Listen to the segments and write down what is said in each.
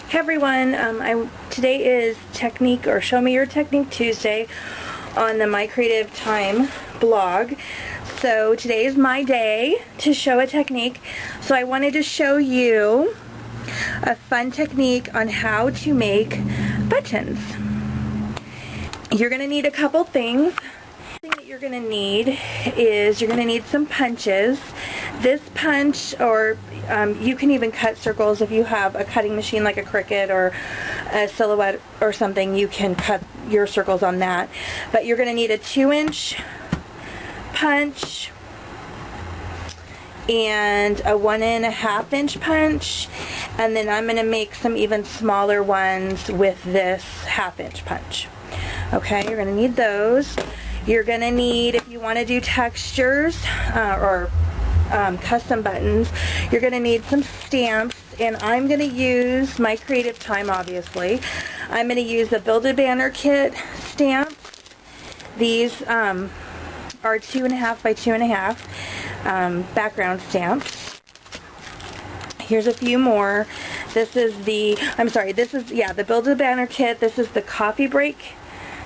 Hey everyone, today is Technique or Show Me Your Technique Tuesday on the My Creative Time blog. So today is my day to show a technique. So I wanted to show you a fun technique on how to make buttons. You're going to need a couple things. The thing that you're going to need is you're going to need some punches. This punch, or you can even cut circles if you have a cutting machine like a Cricut or a Silhouette or something. You can cut your circles on that. But you're going to need a 2-inch punch and a 1.5-inch punch, and then I'm going to make some even smaller ones with this 1/2-inch punch. Okay, you're going to need those. You're going to need, if you want to do textures or custom buttons, you're going to need some stamps, and I'm going to use My Creative Time, obviously. I'm going to use the Build a Banner Kit stamps. These are 2.5 by 2.5 background stamps. Here's a few more. This is the, the Build a Banner Kit. This is the Coffee Break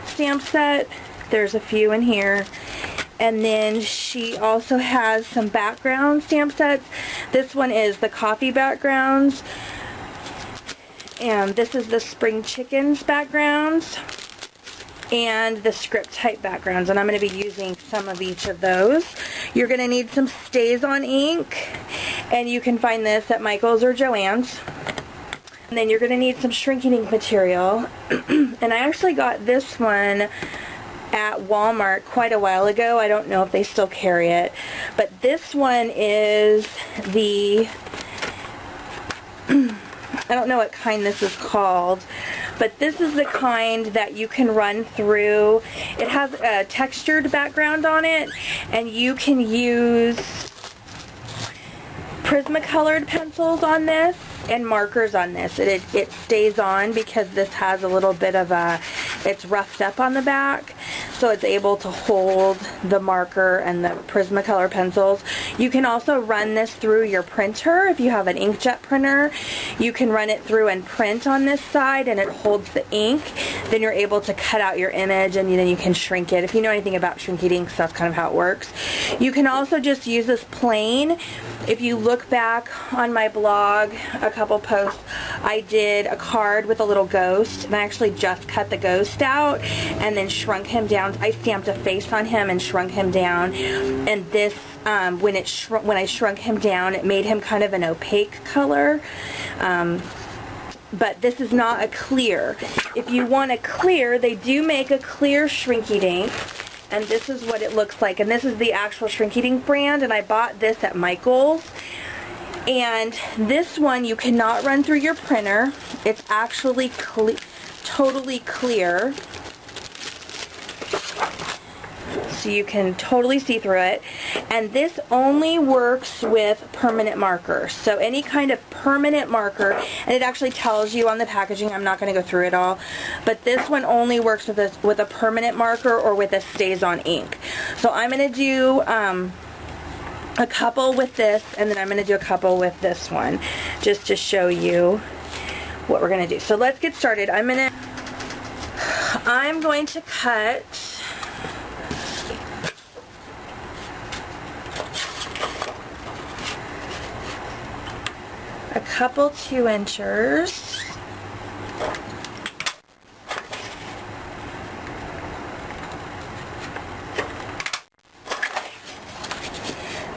stamp set. There's a few in here. And then she also has some background stamp sets. This one is the coffee backgrounds. And this is the Spring Chickens backgrounds. And the script type backgrounds. And I'm going to be using some of each of those. You're going to need some Stays On ink. And you can find this at Michael's or Joann's. And then you're going to need some Shrinky Dink material. And I actually got this one at Walmart quite a while ago. I don't know if they still carry it, but this one is the I don't know what kind this is called, but this is the kind that you can run through. It has a textured background on it, and you can use Prismacolored pencils on this and markers on this. It stays on because this has a little bit of it's roughed up on the back, so it's able to hold the marker and the Prismacolor pencils. You can also run this through your printer. If you have an inkjet printer, you can run it through and print on this side, and it holds the ink. Then you're able to cut out your image, and then you can shrink it. If you know anything about Shrinky Dink, that's kind of how it works. You can also just use this plain. If you look back on my blog, a couple posts, I did a card with a little ghost, and I actually just cut the ghost out and then shrunk him down. I stamped a face on him and shrunk him down, and this when I shrunk him down, it made him kind of an opaque color. But this is not a clear. If you want a clear, they do make a clear Shrinky Dink, and this is what it looks like. And this is the actual Shrinky Dink brand, and I bought this at Michael's. And this one you cannot run through your printer. It's actually totally clear, so you can totally see through it. And this only works with permanent markers. So any kind of permanent marker, and it actually tells you on the packaging. I'm not going to go through it all, but this one only works with a permanent marker or with a Stays On ink. So I'm going to do a couple with this, and then I'm going to do a couple with this one, just to show you what we're going to do. So let's get started. I'm going to cut a couple 2-inchers.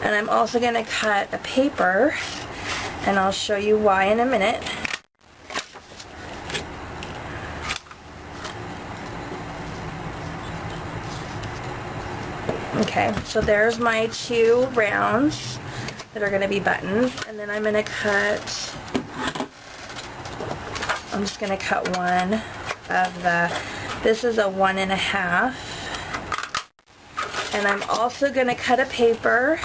And I'm also going to cut a paper, and I'll show you why in a minute. Okay, so there's my 2 rounds that are going to be buttons, and then I'm going to cut, I'm just going to cut one of this is a 1.5, and I'm also going to cut a paper.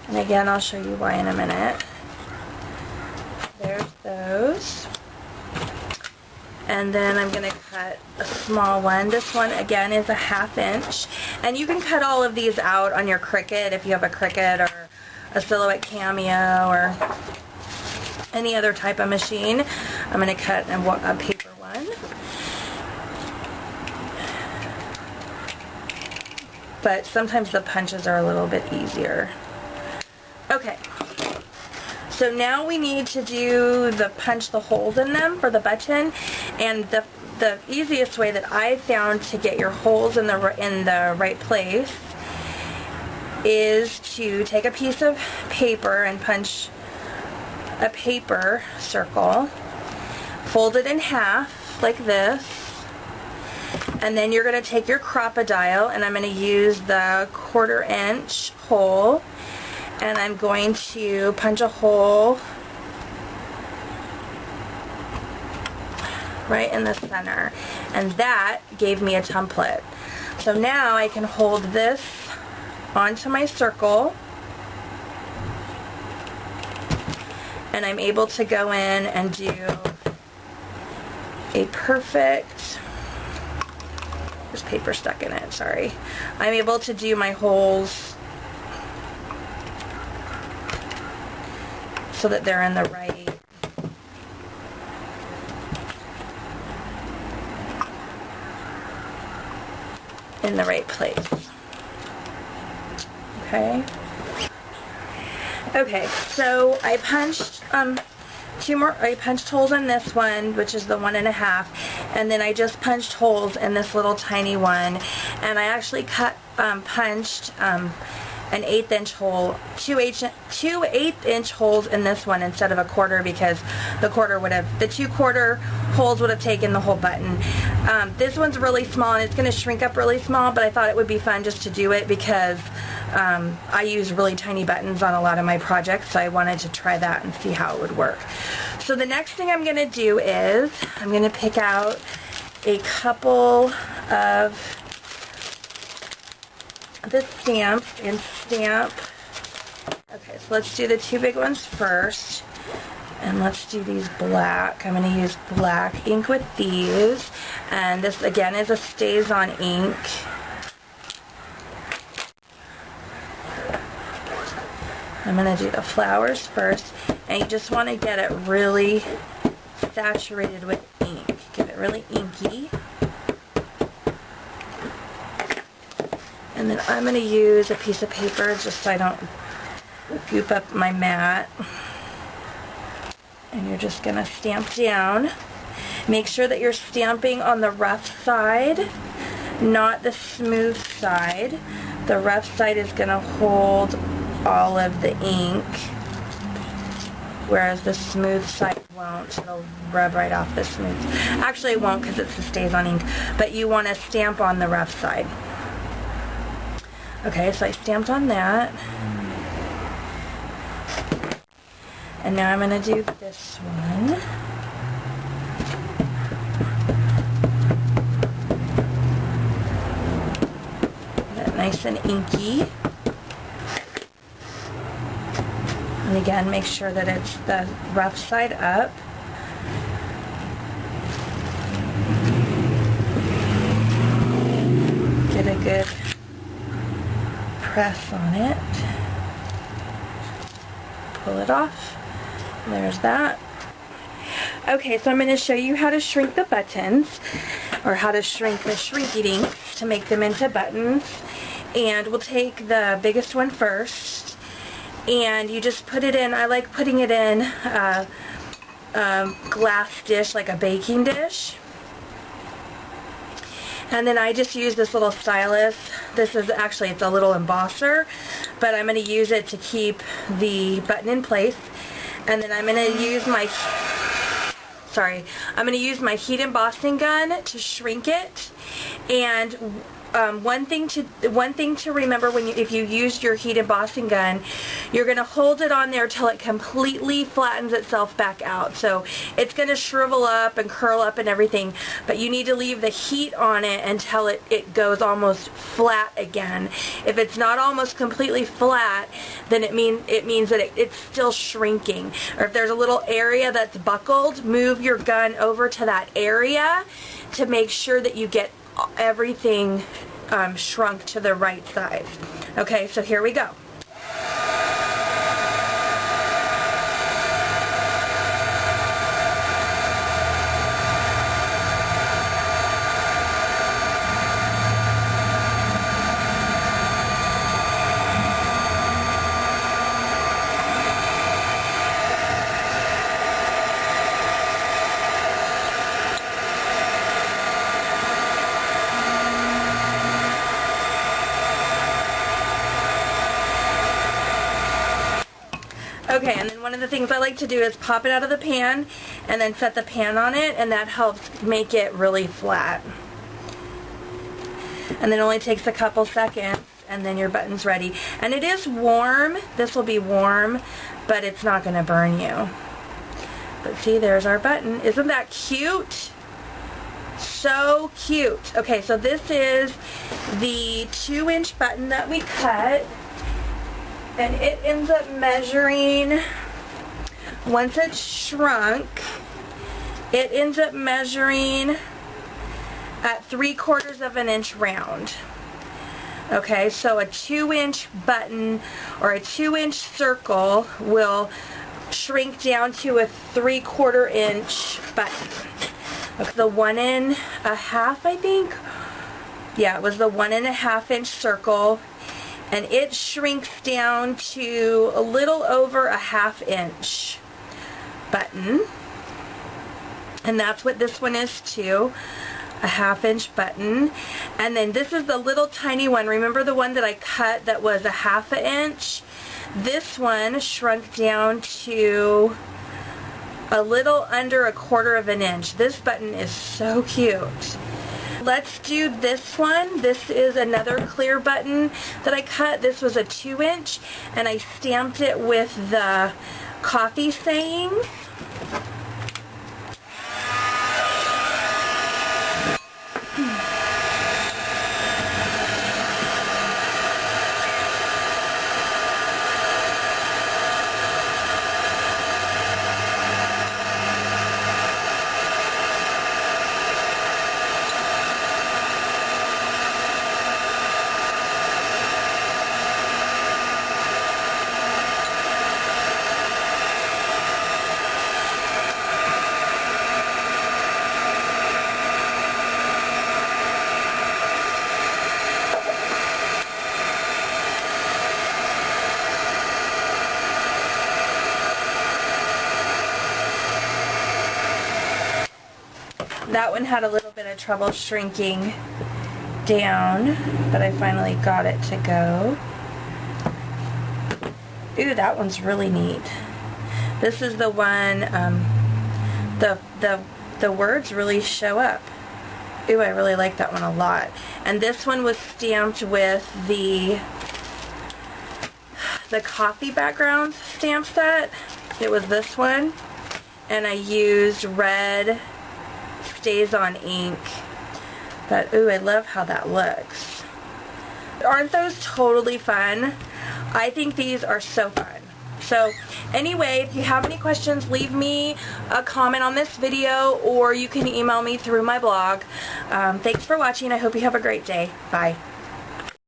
And again, I'll show you why in a minute. There's those. And then I'm going to cut a small one. This one, again, is a 1/2 inch. And you can cut all of these out on your Cricut if you have a Cricut or a Silhouette Cameo or any other type of machine. I'm going to cut a paper one. But sometimes the punches are a little bit easier. Okay. So now we need to punch the holes in them for the button, and the easiest way that I found to get your holes in the right place is to take a piece of paper and punch a paper circle, fold it in half like this, and then you're going to take your crocodile, and I'm going to use the 1/4 inch hole, and I'm going to punch a hole right in the center, and that gave me a template. So now I can hold this onto my circle, and I'm able to go in and do a perfect, there's paper stuck in it, sorry. I'm able to do my holes so that they're in the right place. Okay, so I punched I punched holes in this one, which is the 1.5, and then I just punched holes in this little tiny one, and I actually punched an 1/8 inch hole, two 1/8 inch holes in this one instead of a 1/4, because the 2 1/4 holes would have taken the whole button. This one's really small and it's going to shrink up really small, but I thought it would be fun just to do it because I use really tiny buttons on a lot of my projects, so I wanted to try that and see how it would work. So the next thing I'm going to do is I'm going to pick out a couple of the stamps and stamp. Okay, so let's do the 2 big ones first, and let's do these black. I'm going to use black ink with these, and this again is a stays on ink. I'm going to do the flowers first, and you just want to get it really saturated with ink. Get it really inky. And then I'm going to use a piece of paper just so I don't goop up my mat. And you're just going to stamp down. Make sure that you're stamping on the rough side, not the smooth side. The rough side is going to hold all of the ink, whereas the smooth side won't. It'll rub right off the smooth. Actually it won't because it stays on ink, but you want to stamp on the rough side. Okay, so I stamped on that. And now I'm going to do this one. Get it nice and inky. And again, make sure that it's the rough side up. Get a good press on it. Pull it off. There's that. Okay, so I'm going to show you how to shrink the buttons, or how to shrink the Shrinky Dink to make them into buttons. And we'll take the biggest one first. And you just put it in, I like putting it in a glass dish, like a baking dish. And then I just use this little stylus. This is actually, it's a little embosser, but I'm going to use it to keep the button in place. And then I'm going to use my, I'm going to use my heat embossing gun to shrink it. And one thing to remember if you use your heat embossing gun, you're going to hold it on there till it completely flattens itself back out. So it's going to shrivel up and curl up and everything, but you need to leave the heat on it until it goes almost flat again. If it's not almost completely flat, then it means that it's still shrinking. Or if there's a little area that's buckled, move your gun over to that area to make sure that you get everything shrunk to the right size. Okay, so here we go. of the things I like to do is pop it out of the pan and then set the pan on it, and that helps make it really flat. And then it only takes a couple seconds, and then your button's ready. And it is warm. This will be warm, but it's not going to burn you. But see, there's our button. Isn't that cute? So cute. Okay, so this is the 2-inch button that we cut, and it ends up measuring, once it's shrunk, it ends up measuring at 3/4 of an inch round. Okay, so a 2-inch button or a 2-inch circle will shrink down to a 3/4 inch button. Okay, the 1 1/2, I think. Yeah, it was the 1 1/2 inch circle, and it shrinks down to a little over a 1/2 inch button. And that's what this one is too. A 1/2 inch button. And then this is the little tiny one. Remember the one that I cut that was a 1/2 inch? This one shrunk down to a little under a 1/4 of an inch. This button is so cute. Let's do this one. This is another clear button that I cut. This was a 2-inch, and I stamped it with the coffee sayings. That one had a little bit of trouble shrinking down, but I finally got it to go. Ooh, that one's really neat. This is the one, the words really show up. Ooh, I really like that one a lot. And this one was stamped with the coffee background stamp set. It was this one, and I used red Stays on ink. But ooh, I love how that looks. Aren't those totally fun? I think these are so fun. So anyway, if you have any questions, leave me a comment on this video, or you can email me through my blog. Thanks for watching. I hope you have a great day. Bye.